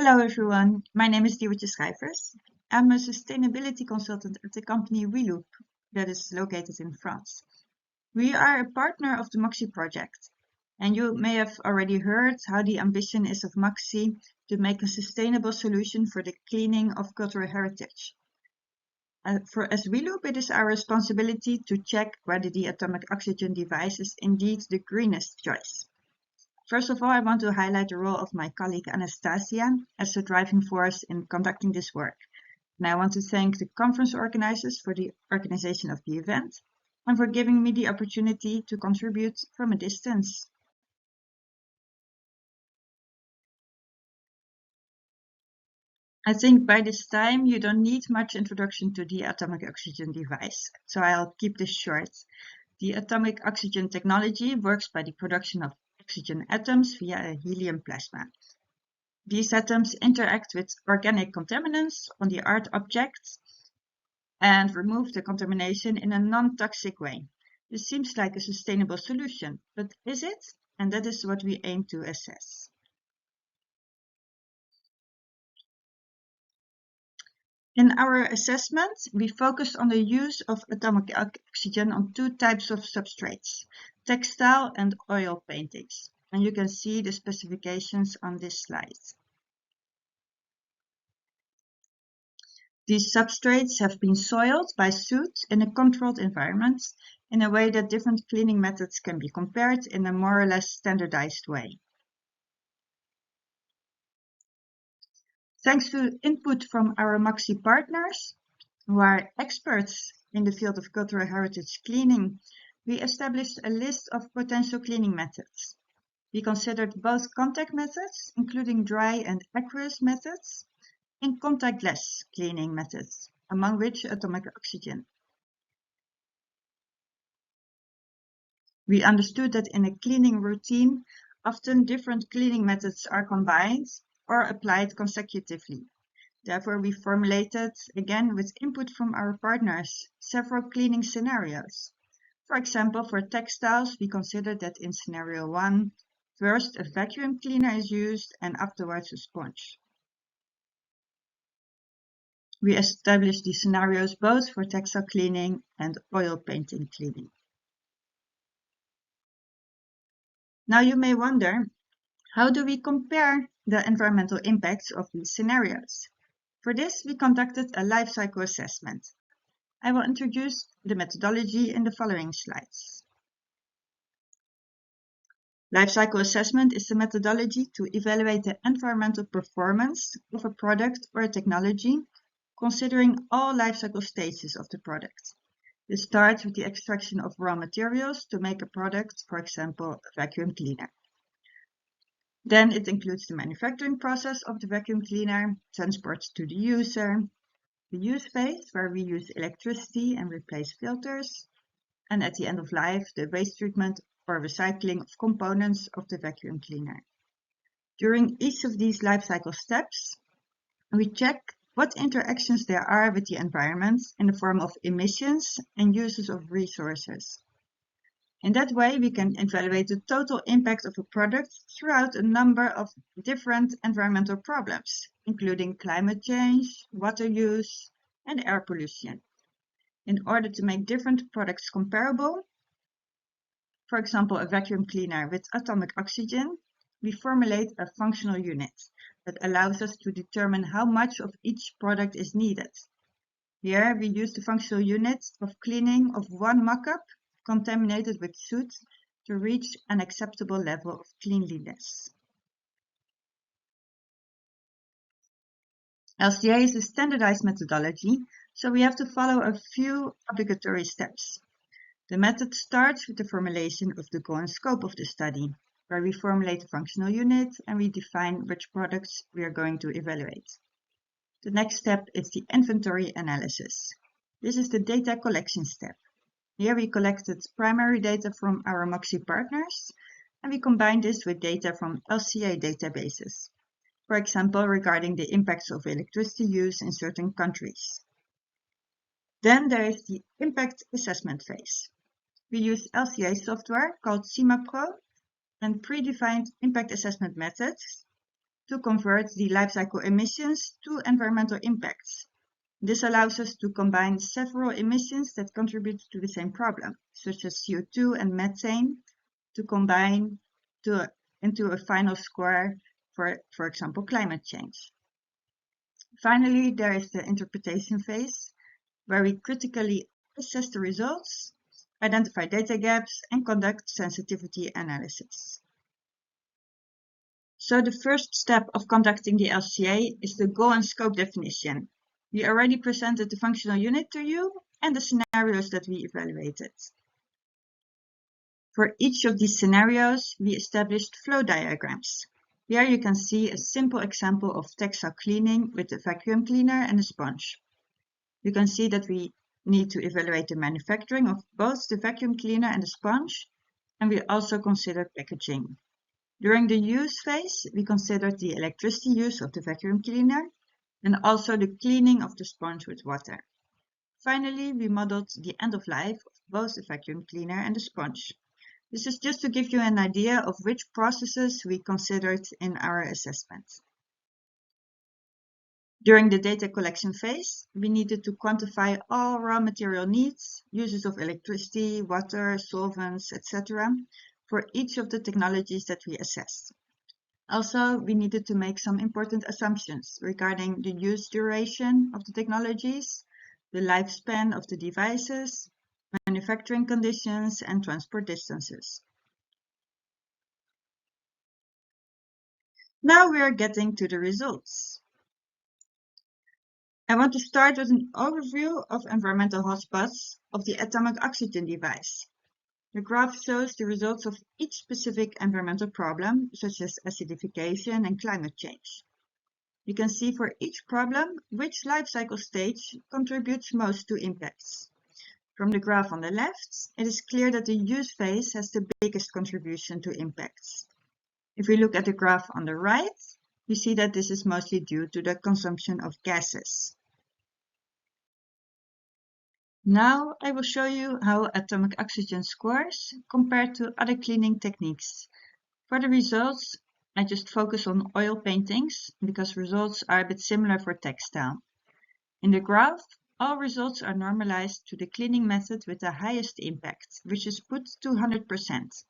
Hello everyone, my name is Dieuwertje Schrijvers. I'm a sustainability consultant at the company WeLOOP that is located in France. We are a partner of the Moxy project, and you may have already heard how the ambition is of Moxy to make a sustainable solution for the cleaning of cultural heritage. As WeLOOP, it is our responsibility to check whether the atomic oxygen device is indeed the greenest choice. First of all, I want to highlight the role of my colleague Anastasiya as the driving force in conducting this work. And I want to thank the conference organizers for the organization of the event and for giving me the opportunity to contribute from a distance. I think by this time you don't need much introduction to the atomic oxygen device, so I'll keep this short. The atomic oxygen technology works by the production of oxygen atoms via a helium plasma. These atoms interact with organic contaminants on the art objects and remove the contamination in a non-toxic way. This seems like a sustainable solution, but is it? And that is what we aim to assess. In our assessment, we focused on the use of atomic oxygen on two types of substrates, textile and oil paintings. And you can see the specifications on this slide. These substrates have been soiled by soot in a controlled environment in a way that different cleaning methods can be compared in a more or less standardized way. Thanks to input from our Moxy partners, who are experts in the field of cultural heritage cleaning, we established a list of potential cleaning methods. We considered both contact methods, including dry and aqueous methods, and contactless cleaning methods, among which atomic oxygen. We understood that in a cleaning routine, often different cleaning methods are combined or applied consecutively. Therefore, we formulated, again with input from our partners, several cleaning scenarios. For example, for textiles, we considered that in scenario 1, first a vacuum cleaner is used and afterwards a sponge. We established these scenarios both for textile cleaning and oil painting cleaning. Now you may wonder, how do we compare the environmental impacts of these scenarios? For this, we conducted a life cycle assessment. I will introduce the methodology in the following slides. Life cycle assessment is the methodology to evaluate the environmental performance of a product or a technology, considering all life cycle stages of the product. This starts with the extraction of raw materials to make a product, for example, a vacuum cleaner. Then it includes the manufacturing process of the vacuum cleaner, transport to the user, the use phase where we use electricity and replace filters, and at the end of life, the waste treatment or recycling of components of the vacuum cleaner. During each of these life cycle steps, we check what interactions there are with the environment in the form of emissions and uses of resources. In that way, we can evaluate the total impact of a product throughout a number of different environmental problems, including climate change, water use, and air pollution. In order to make different products comparable, for example, a vacuum cleaner with atomic oxygen, we formulate a functional unit that allows us to determine how much of each product is needed. Here, we use the functional unit of cleaning of one mock-up contaminated with soot to reach an acceptable level of cleanliness. LCA is a standardized methodology, so we have to follow a few obligatory steps. The method starts with the formulation of the goal and scope of the study, where we formulate a functional unit and we define which products we are going to evaluate. The next step is the inventory analysis. This is the data collection step. Here we collected primary data from our Moxy partners and we combined this with data from LCA databases, for example, regarding the impacts of electricity use in certain countries. Then there is the impact assessment phase. We use LCA software called CIMAPRO and predefined impact assessment methods to convert the life cycle emissions to environmental impacts. This allows us to combine several emissions that contribute to the same problem, such as CO2 and methane, to combine into a final score for example, climate change. Finally, there is the interpretation phase, where we critically assess the results, identify data gaps, and conduct sensitivity analysis. So the first step of conducting the LCA is the goal and scope definition. We already presented the functional unit to you and the scenarios that we evaluated. For each of these scenarios, we established flow diagrams. Here you can see a simple example of textile cleaning with a vacuum cleaner and a sponge. You can see that we need to evaluate the manufacturing of both the vacuum cleaner and the sponge, and we also considered packaging. During the use phase, we considered the electricity use of the vacuum cleaner and also the cleaning of the sponge with water. Finally, we modeled the end of life of both the vacuum cleaner and the sponge. This is just to give you an idea of which processes we considered in our assessment. During the data collection phase, we needed to quantify all raw material needs, uses of electricity, water, solvents, etc., for each of the technologies that we assessed. Also, we needed to make some important assumptions regarding the use duration of the technologies, the lifespan of the devices, manufacturing conditions, and transport distances. Now we are getting to the results. I want to start with an overview of environmental hotspots of the atomic oxygen device. The graph shows the results of each specific environmental problem, such as acidification and climate change. You can see for each problem which life cycle stage contributes most to impacts. From the graph on the left, it is clear that the use phase has the biggest contribution to impacts. If we look at the graph on the right, we see that this is mostly due to the consumption of gases. Now I will show you how atomic oxygen scores compare to other cleaning techniques. For the results, I just focus on oil paintings because results are a bit similar for textile. In the graph, all results are normalized to the cleaning method with the highest impact, which is put to 100%.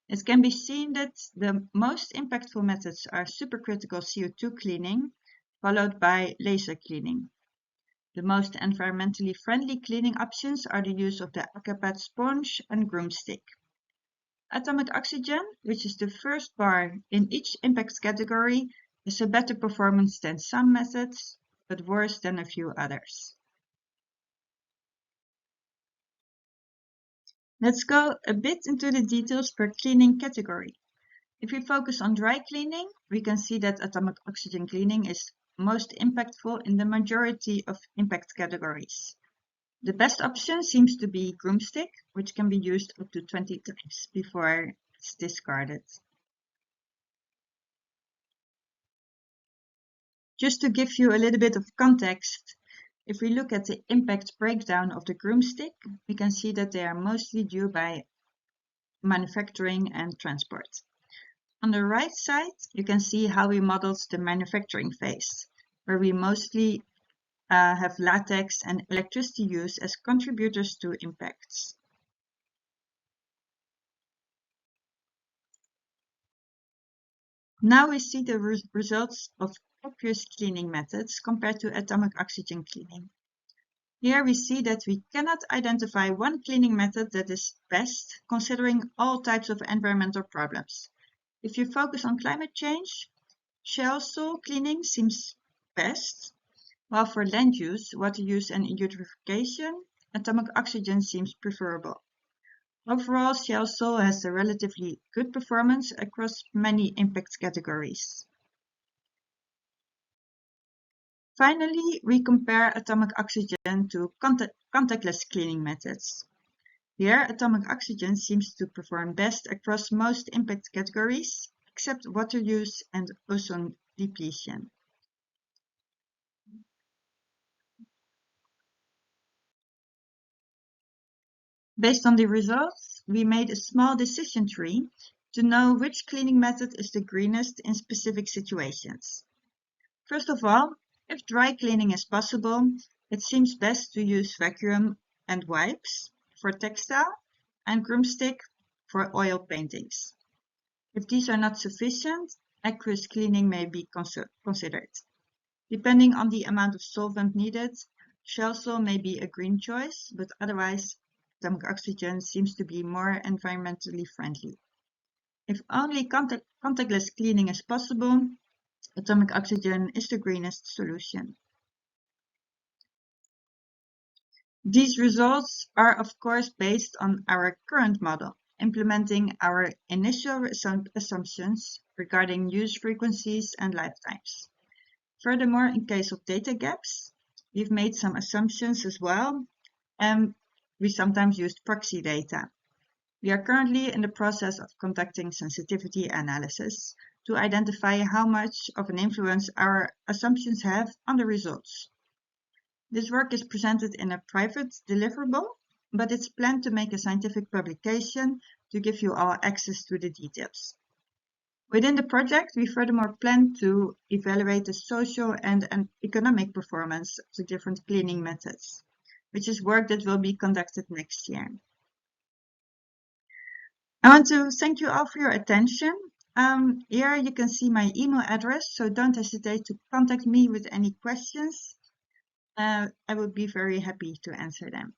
It can be seen that the most impactful methods are supercritical CO2 cleaning, followed by laser cleaning. The most environmentally friendly cleaning options are the use of the Acapad sponge and broomstick. Atomic oxygen, which is the first bar in each impact category, has a better performance than some methods, but worse than a few others. Let's go a bit into the details per cleaning category. If we focus on dry cleaning, we can see that atomic oxygen cleaning is most impactful in the majority of impact categories. The best option seems to be broomstick, which can be used up to 20 times before it's discarded. Just to give you a little bit of context, if we look at the impact breakdown of the broomstick, we can see that they are mostly due by manufacturing and transport. On the right side, you can see how we modeled the manufacturing phase, where we mostly have latex and electricity use as contributors to impacts. Now we see the results of aqueous cleaning methods compared to atomic oxygen cleaning. Here we see that we cannot identify one cleaning method that is best, considering all types of environmental problems. If you focus on climate change, shell soil cleaning seems best, while for land use, water use and eutrophication, atomic oxygen seems preferable. Overall, shell soil has a relatively good performance across many impact categories. Finally, we compare atomic oxygen to contactless cleaning methods. Here, atomic oxygen seems to perform best across most impact categories, except water use and ozone depletion. Based on the results, we made a small decision tree to know which cleaning method is the greenest in specific situations. First of all, if dry cleaning is possible, it seems best to use vacuum and wipes for textile and broomstick for oil paintings. If these are not sufficient, aqueous cleaning may be considered. Depending on the amount of solvent needed, Shell may be a green choice, but otherwise atomic oxygen seems to be more environmentally friendly. If only contactless cleaning is possible, atomic oxygen is the greenest solution. These results are of course based on our current model, implementing our initial assumptions regarding use frequencies and lifetimes. Furthermore, in case of data gaps, we've made some assumptions as well, and we sometimes used proxy data. We are currently in the process of conducting sensitivity analysis to identify how much of an influence our assumptions have on the results. This work is presented in a private deliverable, but it's planned to make a scientific publication to give you all access to the details. Within the project, we furthermore plan to evaluate the social and economic performance of the different cleaning methods, which is work that will be conducted next year. I want to thank you all for your attention. Here you can see my email address, so don't hesitate to contact me with any questions. I would be very happy to answer them.